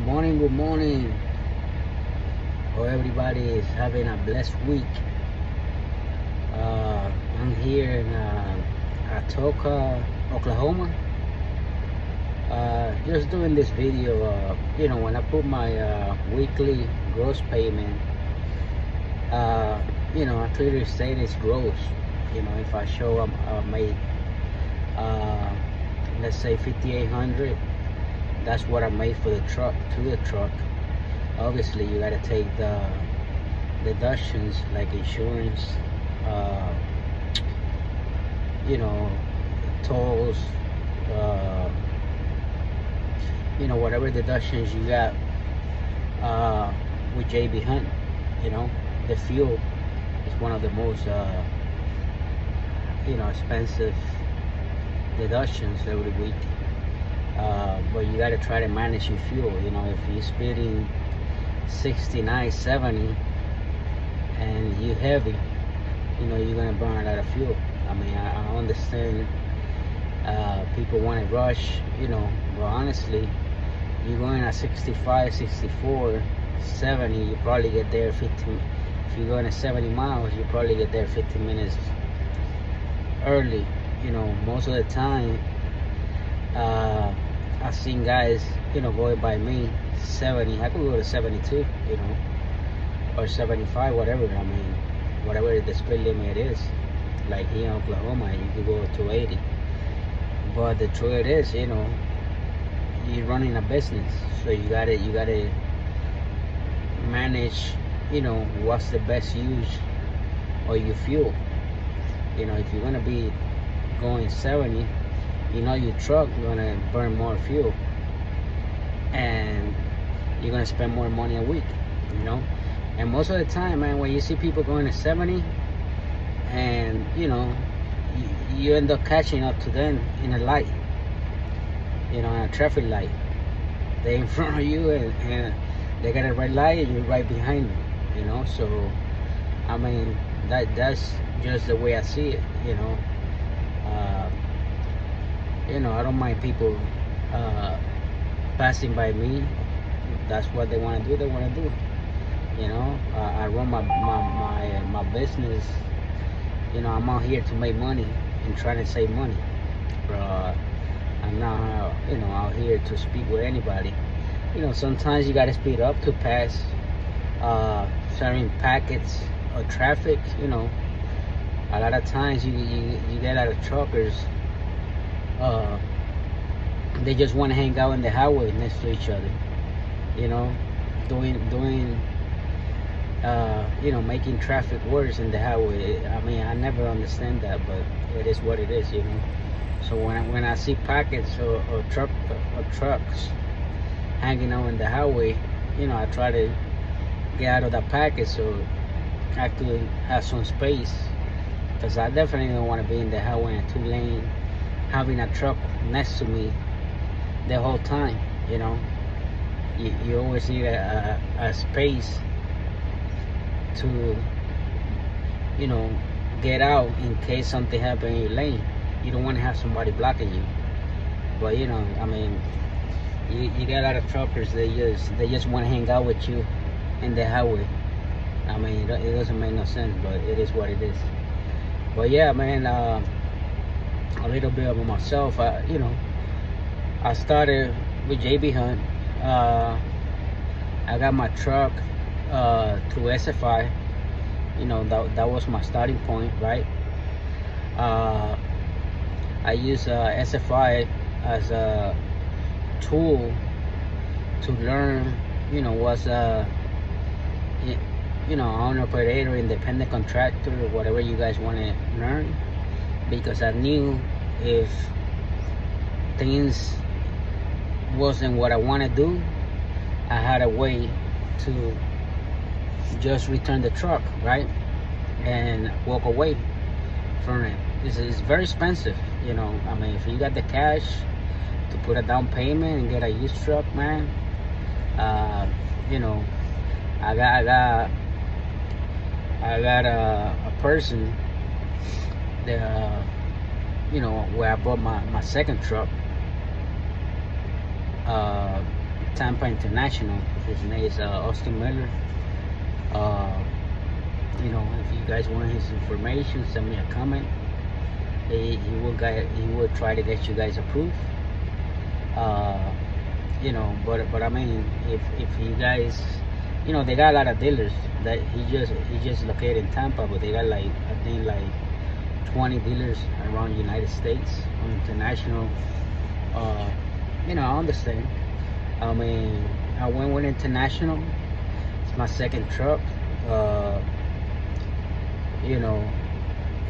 Good morning. Hope everybody is having a blessed week. I'm here in Atoka, Oklahoma. Just doing this video. When I put my weekly gross payment, I clearly state it's gross. If I show I made, let's say 5,800. That's what I made for the truck, to the truck. Obviously you got to take the deductions like insurance, tolls, whatever deductions you got with JB Hunt. The fuel is one of the most expensive deductions every week. But you got to try to manage your fuel. If you're speeding 69, 70 and you heavy, you're gonna burn a lot of fuel. I understand people want to rush, but honestly, you're going at 65, 64, 70, you probably get there 15. If you're going at 70 miles, you probably get there 15 minutes early. Most of the time, I've seen guys, going by me 70. I could go to 72, or 75, whatever. Whatever the speed limit is. Like here in Oklahoma, you could go to 80. But the truth is, you're running a business, so you gotta manage, what's the best use of your fuel. If you're gonna be going 70, your truck gonna burn more fuel, and you're gonna spend more money a week. And most of the time, man, when you see people going to 70, and you end up catching up to them in a light, in a traffic light. They in front of you, and they got a red light, and you're right behind them. So that's just the way I see it. I don't mind people passing by me. That's what they want to do. I run my business. I'm out here to make money and trying to save money. I'm not, out here to speak with anybody. Sometimes you got to speed up to pass certain packets of traffic. A lot of times you get a lot of truckers. They just want to hang out in the highway next to each other, doing making traffic worse in the highway. I never understand that, but it is what it is. So when I see packets or trucks hanging out in the highway, I try to get out of that packet so I could have some space, because I definitely don't want to be in the highway in 2-lane having a truck next to me the whole time. You always need a space to get out in case something happens in your lane. You don't want to have somebody blocking you. But you get a lot of truckers, they just want to hang out with you in the highway. It doesn't make no sense, but it is what it is. But yeah, man, a little bit about myself. I started with JB Hunt. I got my truck through SFI. That was my starting point, right? I use SFI as a tool to learn, what's owner operator, independent contractor, whatever you guys want to learn, because I knew if things wasn't what I want to do, I had a way to just return the truck, right, and walk away from it. It's very expensive, if you got the cash to put a down payment and get a used truck, man, I got a person that where I bought my second truck. Tampa International. His name is Austin Miller. You know, if you guys want his information, send me a comment. He will try to get you guys approved. You know, but I mean, if you guys, you know, they got a lot of dealers that he just located in Tampa, but they got like, I think like 20 dealers around the United States on international. You know, I understand. I mean, I went with international. It's my second truck. You know,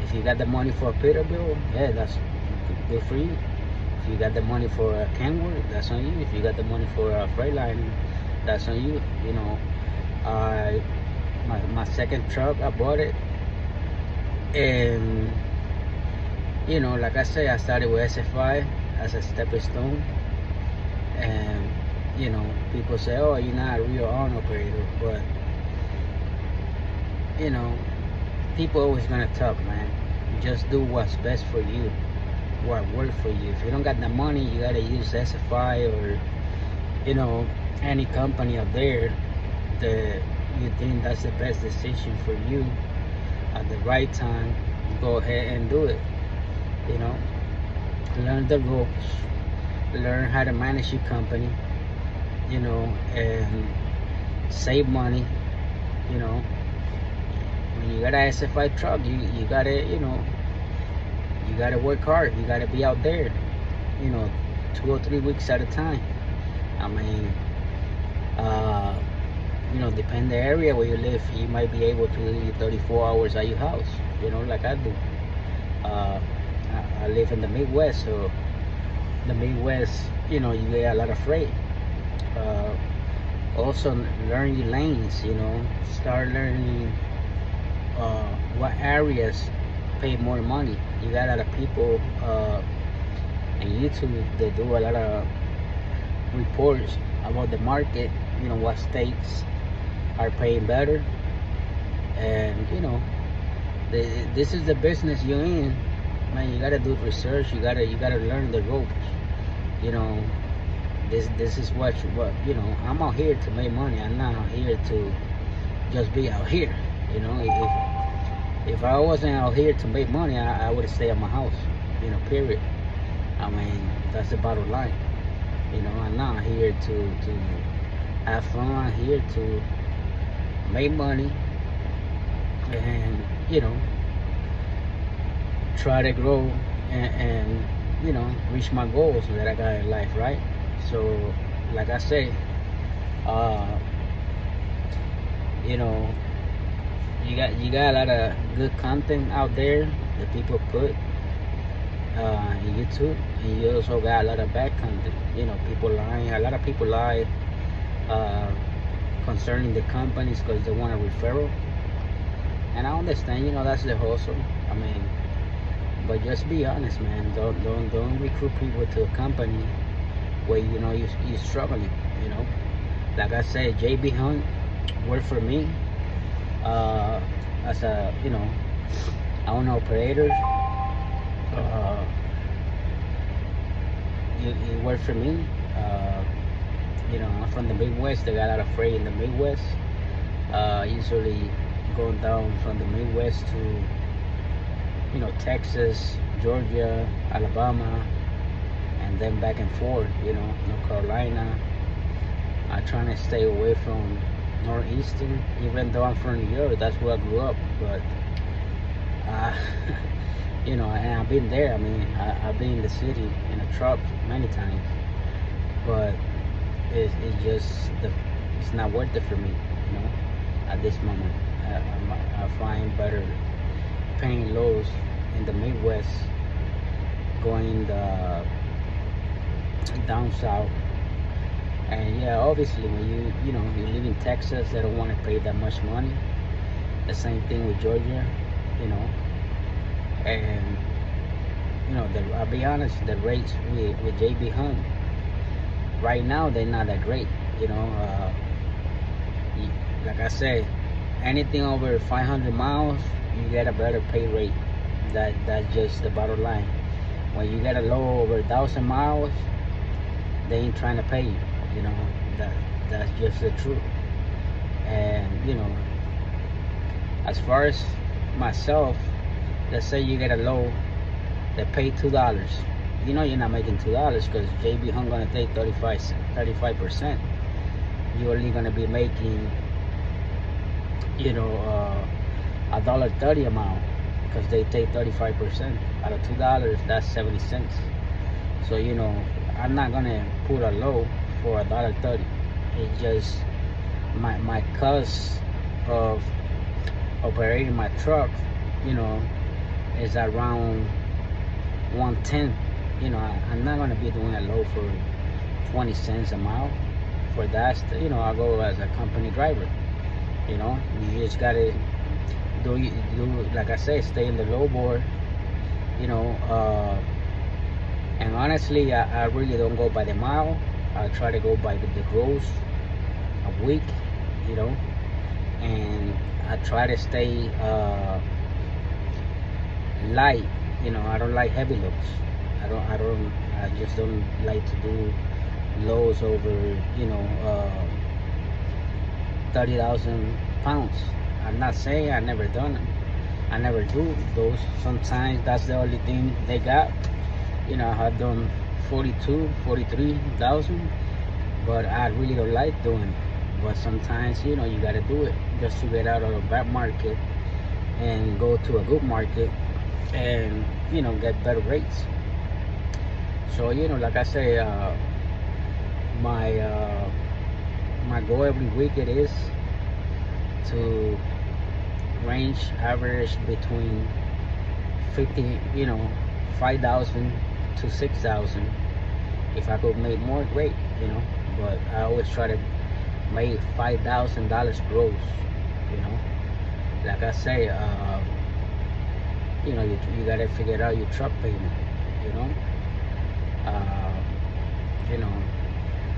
if you got the money for a Peterbilt, yeah, that's good for you. If you got the money for a Kenworth, that's on you. If you got the money for a Freightliner, that's on you. You know, my second truck, I bought it, and you know, like I said, I started with SFI as a stepping stone, and you know, people say, "Oh, you're not a real owner operator," but you know, people always gonna talk, man. Just do what's best for you, what works for you. If you don't got the money, you gotta use SFI or, you know, any company out there that you think that's the best decision for you at the right time. Go ahead and do it. You know, learn the ropes, learn how to manage your company, you know, and save money. You know, when you got a SFI truck, you gotta, you know, you gotta work hard. You gotta be out there, you know, 2 or 3 weeks at a time. I mean, you know, depend the area where you live, you might be able to live 34 hours at your house, you know, like I do. I live in the Midwest, so the Midwest, you know, you get a lot of freight. Also, learn your lanes, you know, start learning what areas pay more money. You got a lot of people on YouTube, they do a lot of reports about the market, you know, what states are paying better. And you know, this is the business you're in, man. You gotta do research. You gotta learn the ropes. You know, this is what you know. I'm out here to make money. I'm not out here to just be out here. You know, if I wasn't out here to make money, I would stay at my house. You know, period. I mean, that's the bottom line. You know, I'm not here to have fun. I'm here to make money and, you know, try to grow and you know, reach my goals that I got in life, right? So, like I say, you know, you got a lot of good content out there that people put in YouTube, and you also got a lot of bad content. You know, people lying. A lot of people lie concerning the companies because they want a referral, and I understand. You know, that's the hustle. I mean, but just be honest, man. Don't recruit people to a company where you know you're struggling. You know, like I said, JB Hunt worked for me as a, you know, owner operator. He worked for me. You know, I'm from the Midwest. They got a lot of freight in the Midwest. Usually going down from the Midwest to, you know, Texas, Georgia, Alabama, and then back and forth, you know, North Carolina. I'm trying to stay away from Northeastern, even though I'm from New York. That's where I grew up. But you know, and I've been there. I mean, I've been in the city in a truck many times, but it's just it's not worth it for me, you know, at this moment. I find better paying lows in the Midwest, going down south. And yeah, obviously when you know, you live in Texas, they don't want to pay that much money. The same thing with Georgia, you know. And you know, I'll be honest, the rates with JB Hunt right now, they're not that great. You know, like I say, anything over 500 miles, you get a better pay rate. That's just the bottom line. When you get a low over 1,000 miles, they ain't trying to pay you. You know, that's just the truth. And as far as myself, let's say you get a load that pay $2. You're not making $2 because JB Hunt gonna take 35%. You're only gonna be making $1.30 a mile, because they take 35% out of $2. That's 70 cents. So I'm not gonna put a low for $1.30. It's just my cost of operating my truck is around 110. I'm not gonna be doing a low for 20 cents a mile. For that, I'll go as a company driver. You just gotta do like I say, stay in the low board. And honestly, I really don't go by the mile. I try to go by the gross a week. And I try to stay light. I don't like heavy loads. I just don't like to do loads over 30,000 pounds. I'm not saying I never done them. I never do those. Sometimes that's the only thing they got. I have done 43,000, but I really don't like doing it. But sometimes you gotta do it just to get out of a bad market and go to a good market and get better rates. So like I say, my goal every week it is to range average between 5,000 to 6,000. If I could make more, great, but I always try to make $5,000 gross. Like I say, you gotta figure out your truck payment.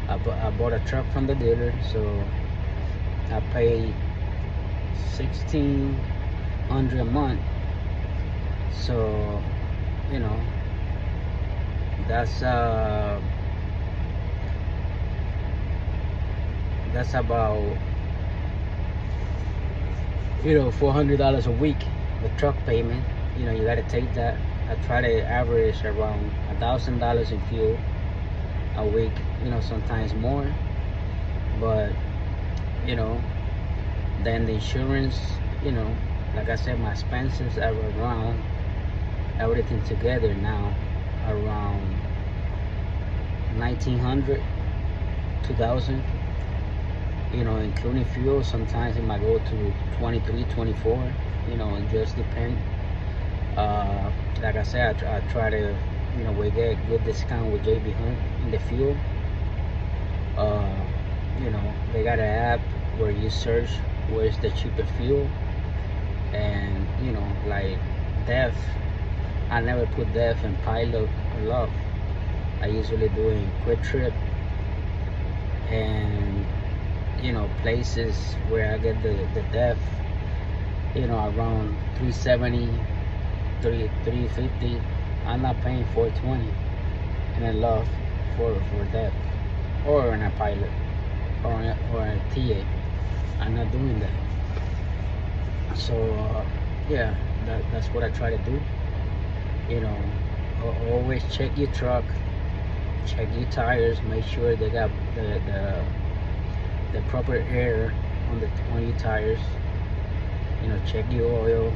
I bought a truck from the dealer, so I paid $1,600 a month. So that's about $400 a week, the truck payment. You gotta take that. I try to average around $1,000 in fuel a week, sometimes more. But then the insurance, like I said, my expenses are around, everything together now, around $1,900, $2,000, including fuel. Sometimes it might go to 23, 24, it just depends. Like I said, I try to we get a good discount with JB Hunt in the fuel. They got an app where you search where's the cheapest fuel, and like DEF, I never put DEF in Pilot or Love. I usually do it in Quick Trip and places where I get the DEF around 370, 350. I'm not paying $420 in a Love for DEF, or in a Pilot, or a TA. I'm not doing that. So yeah, that's what I try to do. Always check your truck, check your tires, make sure they got the proper air on your tires. Check your oil.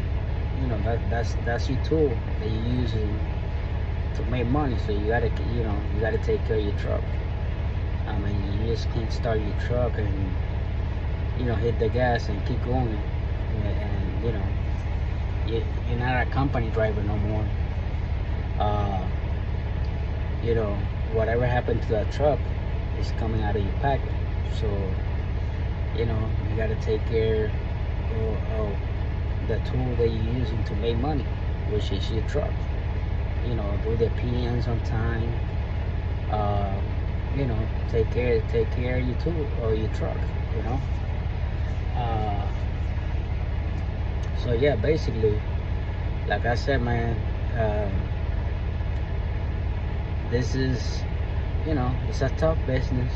That's your tool that you're using to make money. So you gotta take care of your truck. I mean, you just can't start your truck and hit the gas and keep going, and you're not a company driver no more. Whatever happened to that truck is coming out of your pocket. So you gotta take care of the tool that you're using to make money, which is your truck. Do the PMs on time. Take care of your tool or your truck. So yeah, basically, like I said, man, this is it's a tough business,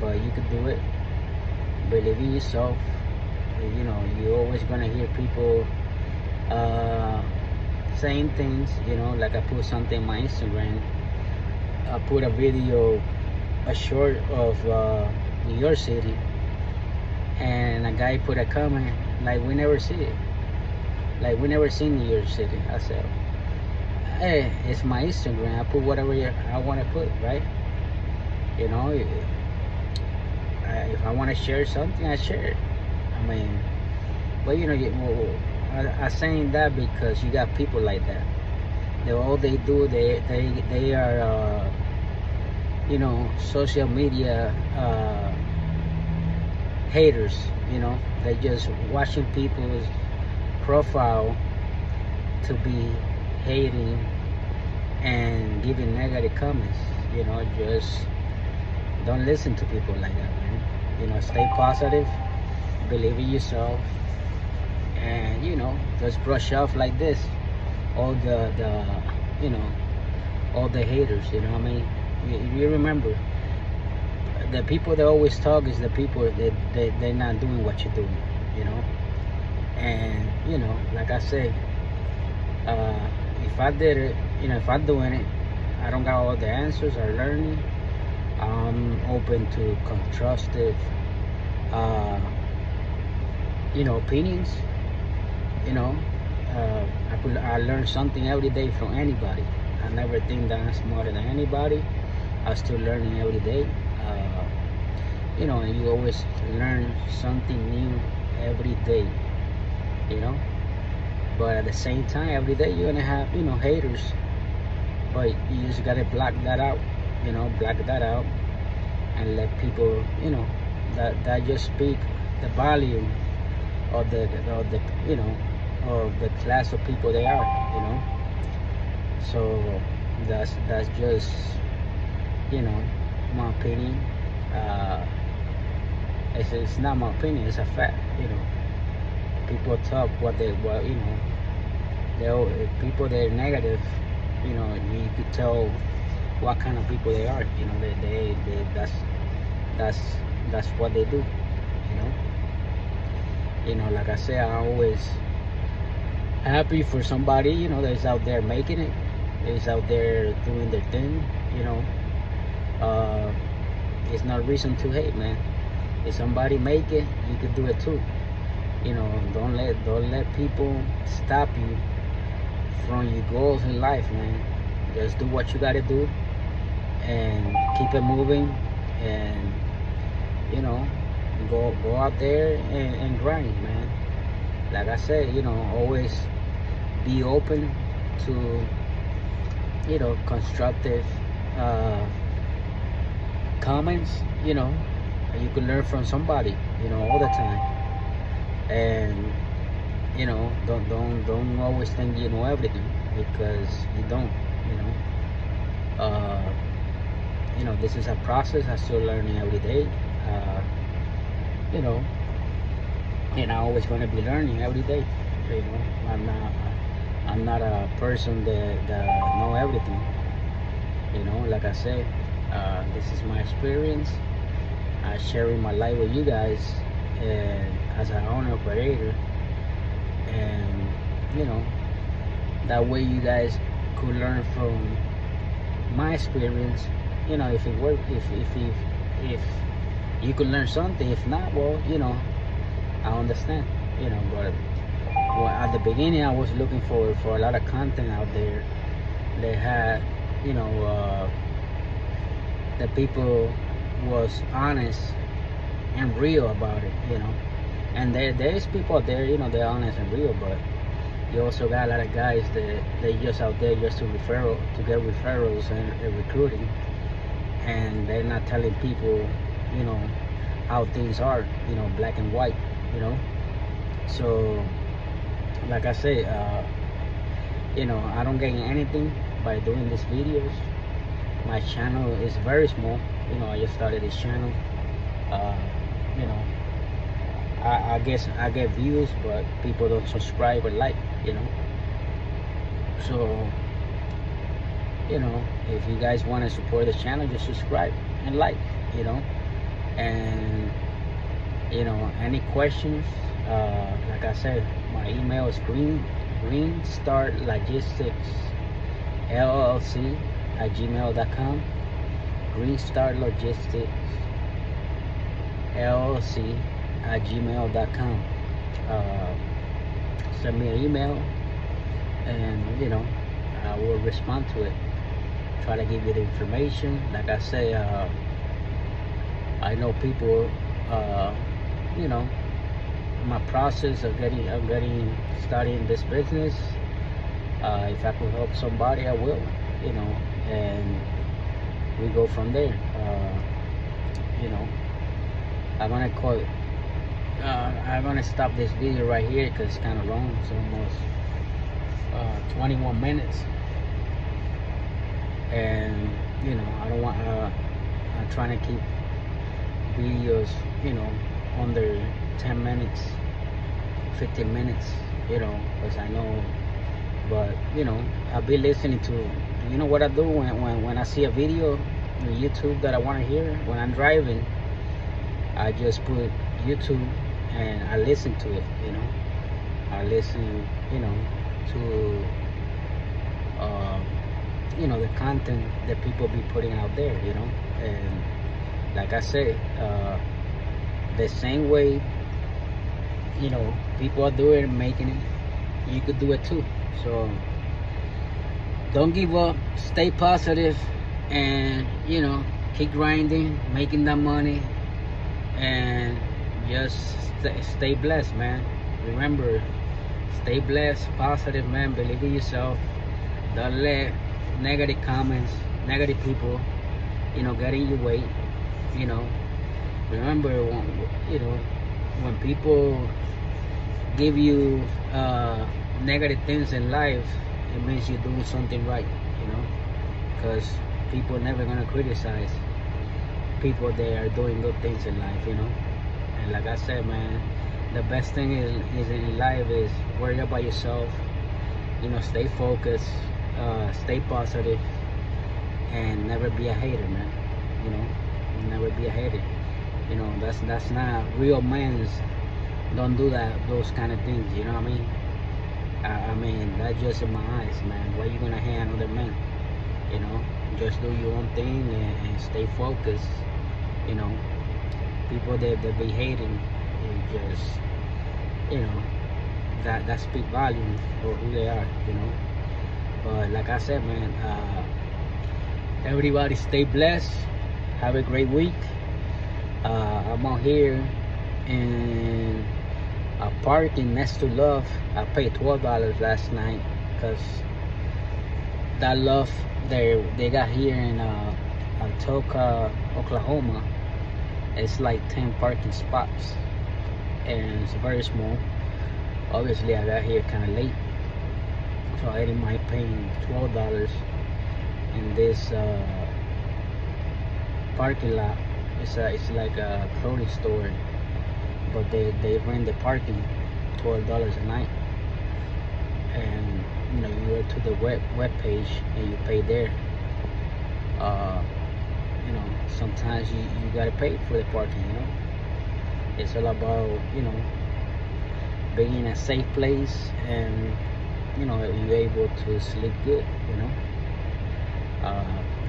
but you could do it. Believe in yourself. You know, you're always gonna hear people saying things. You know, like I put something on my Instagram. I put a video, a short of New York City, and a guy put a comment like, we never see it. Like, we never seen New York City. I said, hey, it's my Instagram. I put whatever I want to put, right? You know, if I want to share something, I share it. I mean, but you know, I'm saying that because you got people like that. All they do, they are, you know, social media haters. You know, they just watching people's profile to be hating and giving negative comments. You know, just don't listen to people like that, man. You know, stay positive, believe in yourself, and you know, just brush off like this all the you know, all the haters. You know what I mean? You remember, the people that always talk is the people that they're not doing what you're doing. You know, and you know, like I say, if I did it, you know, if I'm doing it, I don't got all the answers. I'm learning. I'm open to constructive, you know, opinions. You know, I learn something every day from anybody. I never think that I'm smarter than anybody. I'm still learning every day. You know, and you always learn something new every day. You know, but at the same time, every day you're gonna have, you know, haters. But you just gotta block that out. You know, black that out and let people, you know, that just speak the value of the you know, of the class of people they are. You know, so that's just, you know, my opinion. It's not my opinion, it's a fact. You know, people talk what you know, people that are negative. You know, you could tell what kind of people they are. You know, they that's what they do. You know, like I say, I'm always happy for somebody, you know, that's out there making it, is out there doing their thing. You know, it's not reason to hate, man. If somebody make it, you could do it too. You know, don't let people stop you from your goals in life, man. Just do what you gotta do and keep it moving, and you know, go out there and grind, man. Like I said, you know, always be open to, you know, constructive comments. You know, you can learn from somebody, you know, all the time. And you know, don't always think you know everything, because you don't. You know, this is a process. I'm still learning every day. You know, and I'm always going to be learning every day. You know, I'm not a person that know everything. You know, like I said, this is my experience. I'm sharing my life with you guys, and as an owner operator, and you know, that way you guys could learn from my experience. You know, if it works, if you could learn something. If not, well, you know, I understand. You know, but well, at the beginning, I was looking for a lot of content out there that had, you know, the people was honest and real about it. You know, and there's people out there, you know, they're honest and real, but you also got a lot of guys that they just out there just to get referrals and recruiting, and they're not telling people, you know, how things are, you know, black and white. You know, so like I say, you know, I don't gain anything by doing these videos. My channel is very small. You know, I just started this channel. You know, I guess I get views, but people don't subscribe or like. You know, so you know, if you guys want to support the channel, just subscribe and like. You know, And any questions, like I said, my email is Greenstarlogisticllc@gmail.com. Greenstarlogisticllc@gmail.com. Send me an email, and I will respond to it. Try to give you the information. Like I say, I know people, my process of getting started in this business. If I can help somebody, I will, and we go from there. I'm gonna stop this video right here because it's kind of long. It's almost 21 minutes, and I don't want. I'm trying to keep videos, under 10 minutes, 15 minutes, because I know. But I'll be listening to. What I do when I see a video on YouTube that I want to hear when I'm driving, I just put YouTube and I listen to it. I listen, to the content that people be putting out there. And like I say, the same way people are doing it, making it, you could do it too. So don't give up, stay positive, and keep grinding, making that money, and just stay blessed, man. Remember, stay blessed, positive, man. Believe in yourself. Don't let negative comments, negative people, get in your way. Remember, when people give you negative things in life, it means you're doing something right, because people are never gonna criticize people that are doing good things in life, And like I said, man, the best thing is in life is worry about yourself, stay focused, stay positive, and never be a hater, man. Never be a hater. That's not real men's. Don't do those kind of things. You know what I mean? I mean, that's just in my eyes, man. Why you gonna hate another man? Just do your own thing and stay focused. People that be hating, just that speak volume for who they are. But like I said, man, everybody stay blessed. Have a great week. I'm out here in a park in next to Love. I paid $12 last night because that Love they got here in Tulsa, Oklahoma. It's like 10 parking spots, and it's very small. Obviously, I got here kind of late, so I didn't mind paying $12 in this parking lot. It's like a clothing store, but they rent the parking $12 a night, and you go to the web page and you pay there. Sometimes you gotta pay for the parking. It's all about being in a safe place, and you're able to sleep good.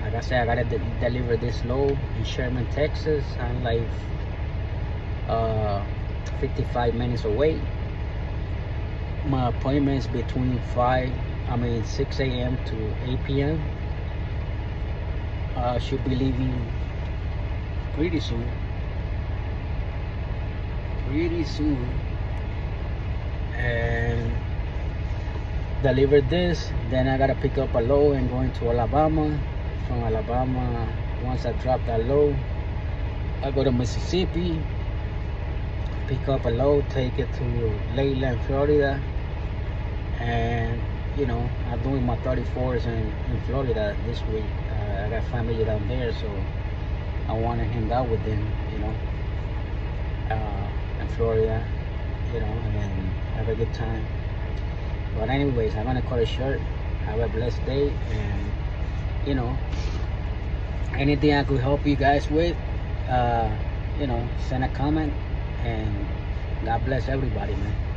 Like I said, I gotta deliver this load in Sherman, Texas. I'm like 55 minutes away. My appointment is between 6 a.m. to 8 p.m. I should be leaving pretty soon. And deliver this. Then I gotta pick up a load and go into Alabama. From Alabama, once I drop that load, I go to Mississippi, pick up a load, take it to Leyland, Florida, and I'm doing my 34s in Florida this week. I got family down there, so I want to hang out with them, in Florida, and have a good time. But anyways, I'm gonna cut it short. Have a blessed day, and anything I could help you guys with, send a comment, and God bless everybody, man.